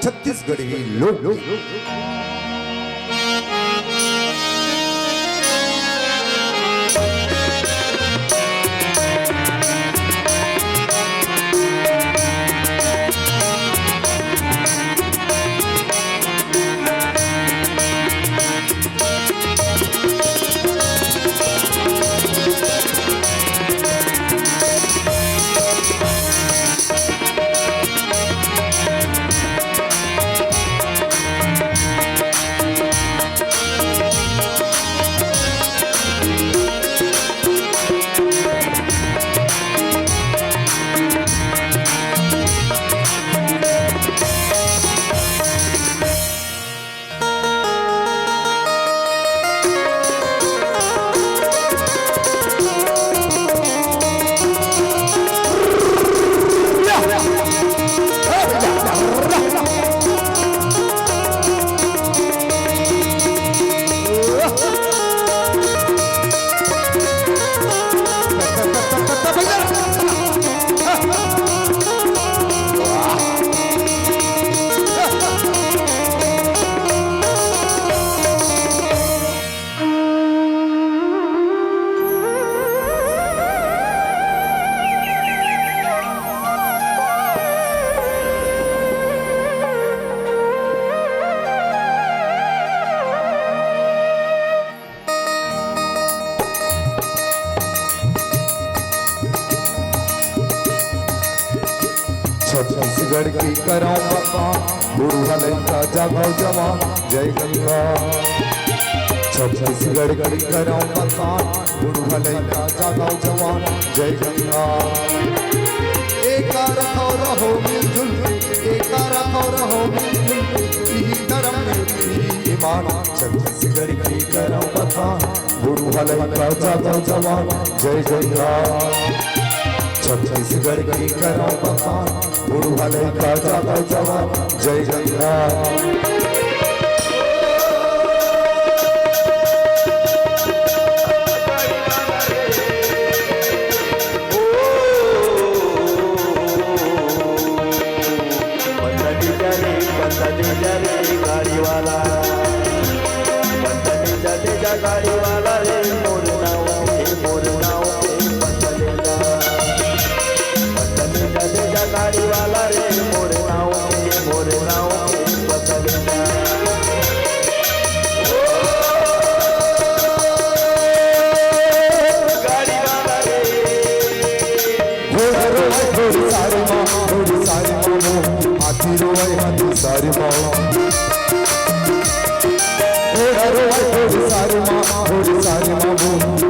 छत्तीसगढ़ी लोग। छत्तीसगढ़ की कराऊं बखान, बुढ़वा लड़का जागो जवान, जय गंगा। छत्तीसगढ़ की कराऊं बखान, बुढ़वा लड़का जागो जवान, जय गंगा। एका रखो रहो मिलजुल, एका रखो रहो मिलजुल, यही धर्म यही ईमान। छत्तीसगढ़ की कराऊं बखान, बुढ़वा लड़का जागो जवान, जय गंगा। छत्तीसगढ़ की कराऊं बखान, बुढ़वा लड़का जागो जवान, जय गंगा। गाड़ी वाला गाड़ी वाला रे मोर नाव गाड़ी वाला रे मोर नाव बदल जा। गाड़ी वाला रे थोड़ी सारी माँ हाथी रोए हाथी सारी माँ। थोड़ी सारी माँ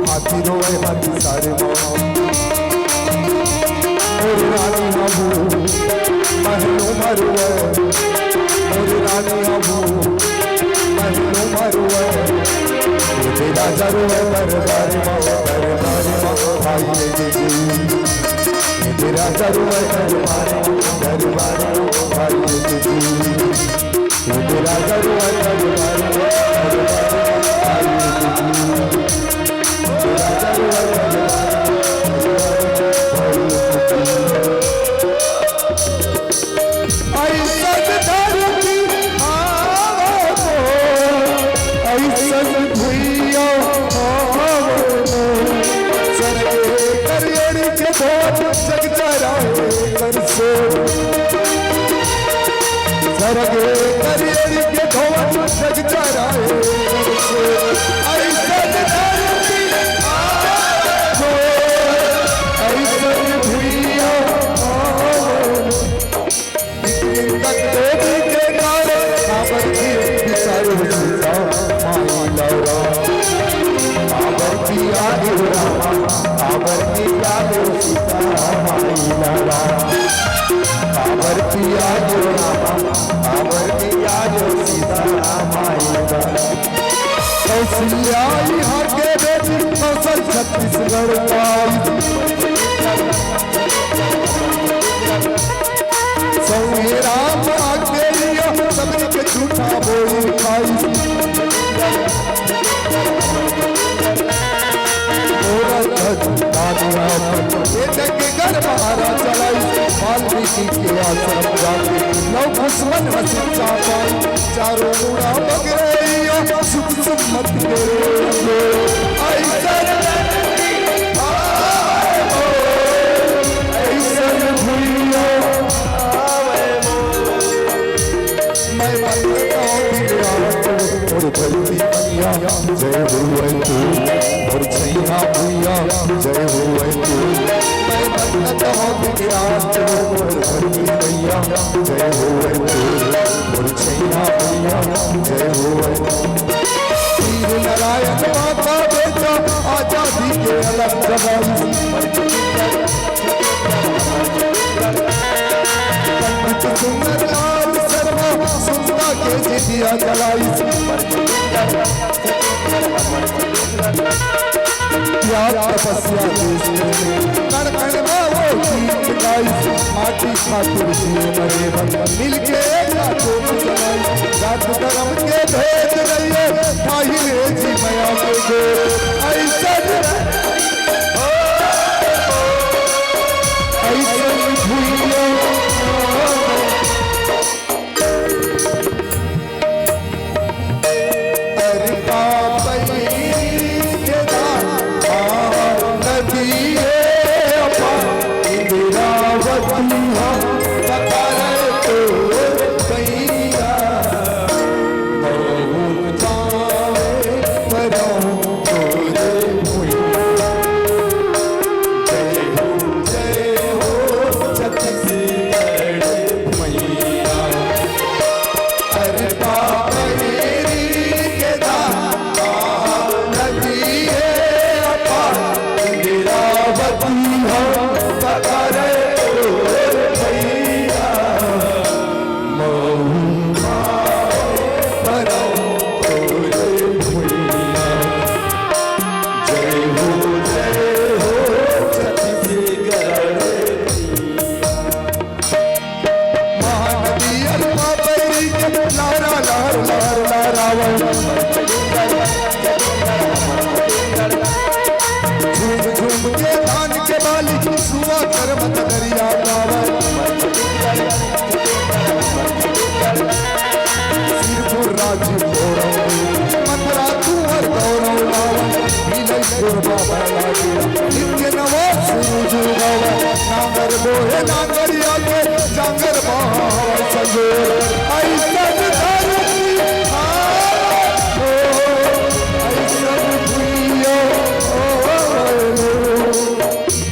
हाथी रोए हाथी सारी माँ। मोरी रानी अबू महलो मरुए, मोरी रानी अबू महलो मरुए। तेरा जरुए दरबारी माँ भाई जी। तेरा जरुए दरबारी भाई जी। तेरा जरुए दरबारी भाई जी। तेरा जरुए सरगे करियरी के धोवन सज चराए ऐसा धरती आगो ऐसा भुइया देवी के नारे साबर की विचार सीता माई लौरा साबर की आगे रामा साबर की आगे सीता माई लौरा साबर की आगे रामा साबर की आगे सीता माई लौरा। कौशल्याई हर के बेटी कौशल छत्तीसगढ़ पाई सौंगे राम आगे लिया सबन के झूठा बोली खाई। घर महारा चलाई वाल्मीकि मुनि के आश्रम जाके लव दुश्मन शिक्षा पाई चारों गुणा बगरैया सुख सुमत के ऐसन भूलिया मैं मनता और भलती मैया जय हुए तू और छैया भैया जय हुए तू मैं मनता और भलती मैया जय हुए तू और छैया भैया जय हुए वीर नारायण माता बेटा आजादी के अलग जगाई पंडित सुंदर लाल शर्मा सुंदर के जिदिया जलाई त्याग तपस्या कण कण वो गीत गाई माटी खातिर जिए मरे बन मिलके रात धर्म के भेद रहिए ताहिरे जी मया के ऐसन भूलिया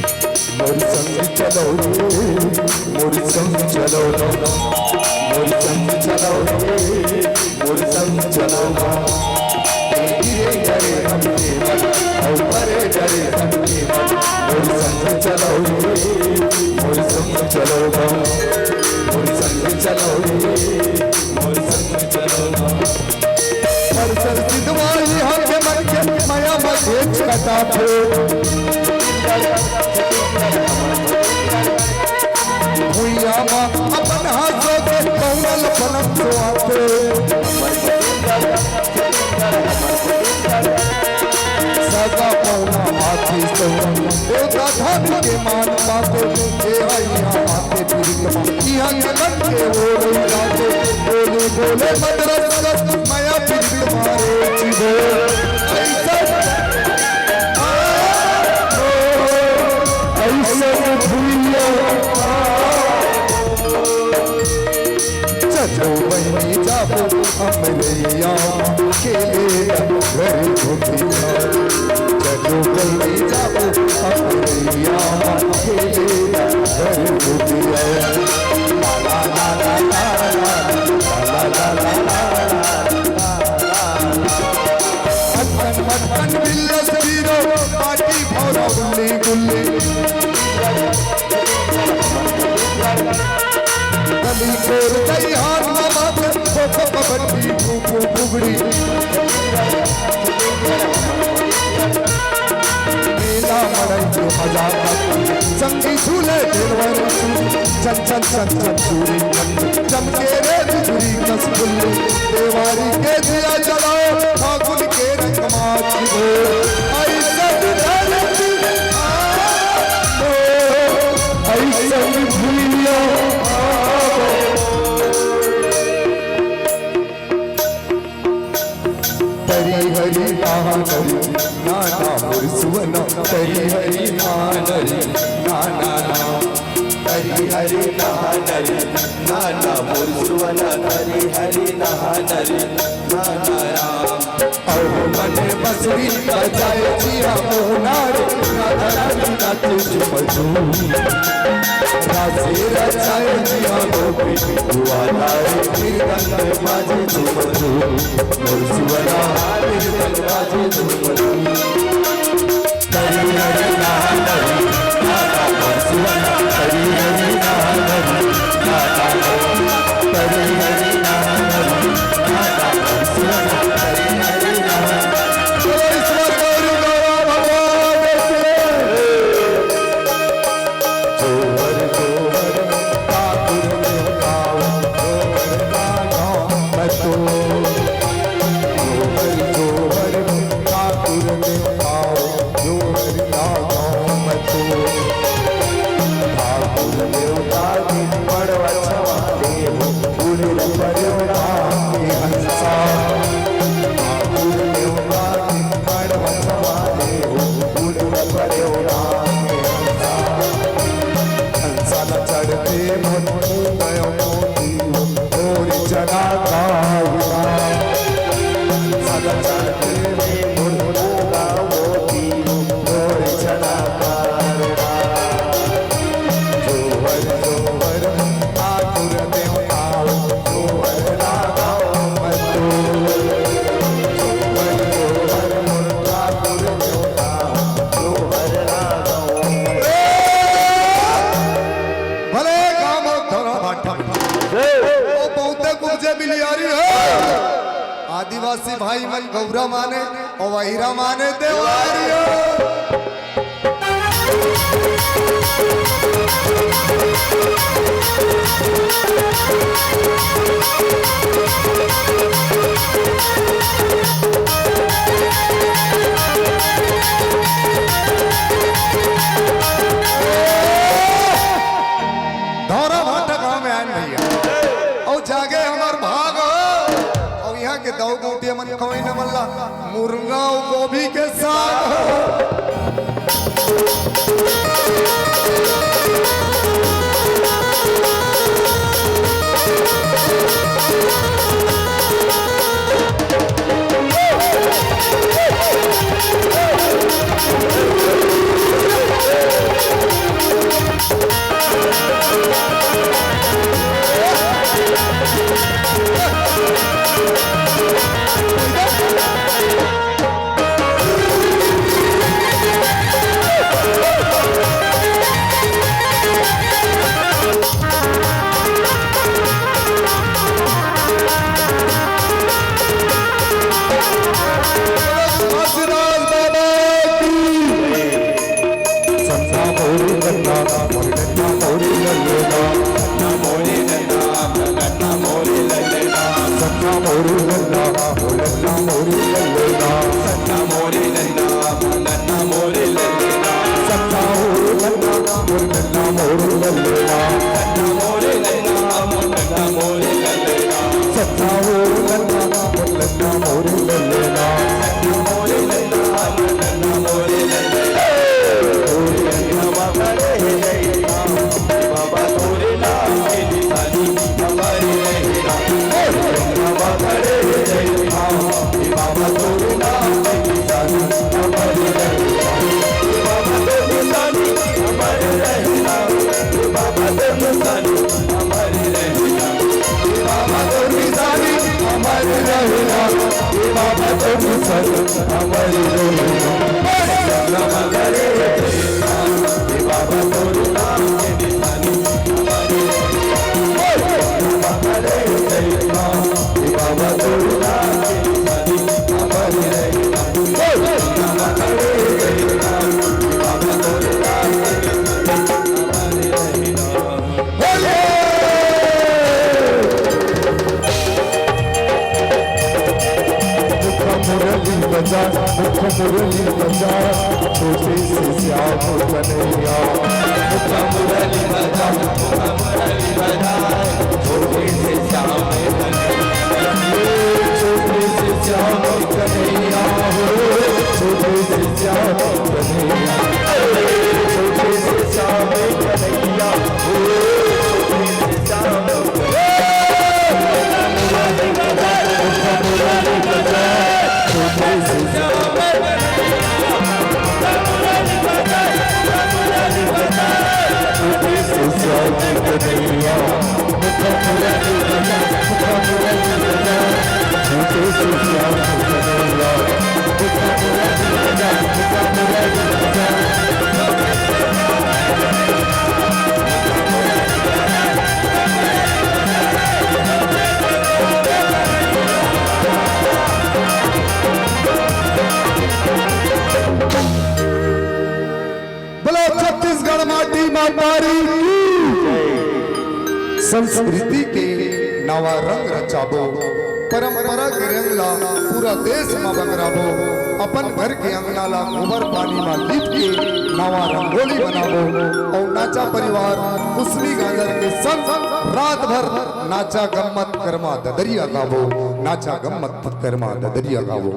जांगर चलो मोर संग चलो मोर संग चलो मोर संग चलो धीरे डरे हमके मन और परे डरे हमके मन मोर संग चलो मोर संग चलो मोर संग चलो मोर संग चलो परसर सिद्धवाई हमके मन के माया मध्य छटा थे भुइया अपन हाथों के कौनल पलक तो आते सदा पौना हाथी तो देवता धन के मान पाते यहाँ आते फिर यहाँ के मन के वो नहीं जाते बोले बोले मदरस माया फिर मारे जीवो ऐसा भूलिया चलो बहनी जाओ हमरैया खेले घर घूमिया चलो बहनी जाओ हमरैया खेले घर घूमिया ला ला ला ला ला ला ला ला हटन हटन बिल्लस वीरो पार्टी भौरा गुल्ली गुल्ली कभी कोर कई हाथ न बात खो कबड्डी फूफू फुगड़ी मेला मड़ई के मजा संगी झूले देवर चल चल चल चल चूरी चमके रे बिजुरी कस बुल्ली देवारी के दिया जलाओ फागुन के रंग माच हो ऐसा धरती ऐसा भूलिया हरि महानरी नाना मुरसुवन हरि हरि महानरी नाना हरि हरि नहानरि नाना मुरसुवन हरि हरि नहानरि नाना राम और मन बसरी बजाए जिया मोनारे राधा रानी नाच मजू रासे रचाए जिया गोपी दुआरा कीर्तन बाजे झुमझू मुरसुवना कीर्तन बाजे झुमझू हरि हरि नाहरी नाना मुरसुवना हरि हरि नाहरी नाना हरि हरि नाहरी नाना मुरसुवना हरि हरि नाहरी ईश्वर गौरी गौरा भगवान जोहर ठाकुर में गाओ जोहर गाना मैं तो जोहर ठाकुर में गाओ जोहर गाना मैं तो ठाकुर देवता की पड़वा छवाले पूरे परिवार के हंसा ठाकुर देवता की पड़वा छवाले पूरे परिवार के हंसा हंसा न चढ़ते मन गयो मोती और चढ़ा गाया सदा चढ़ते में मुर्गा मोती और चढ़ा कारवा जोहर जोहर ठाकुर देवता जोहर राधा मैं तो जोहर जोहर ठाकुर देवता जोहर राधा भले काम थोड़ा बाटा ओ बहुते कुछ बिलियारी है आदिवासी भाई मन गौरा माने और वहीरा माने देवारियो धौरा भाटा गांव में आए भैया और जागे हमार भाग हो और यहाँ के दो गोटी मन कोई न मल्ला मुर्गा और गोभी के साग मुरली बजा छोटे से श्याम कन्हैया मुरली बजा मुरली बजा छोटे से श्याम कन्हैया छोटे से श्याम कन्हैया श्याम कन्हैया बोलो छत्तीसगढ़ माटी मातारी संस्कृति के नवा रंग रचाबो परंपरा के रंग ला पूरा देश में बगराबो अपन घर के अंगना ला गोबर पानी में लीप के नवा रंगोली बनाबो और नाचा परिवार कुसमी गाजर के संग रात भर नाचा गम्मत करमा ददरिया गाबो नाचा गम्मत करमा ददरिया गाबो।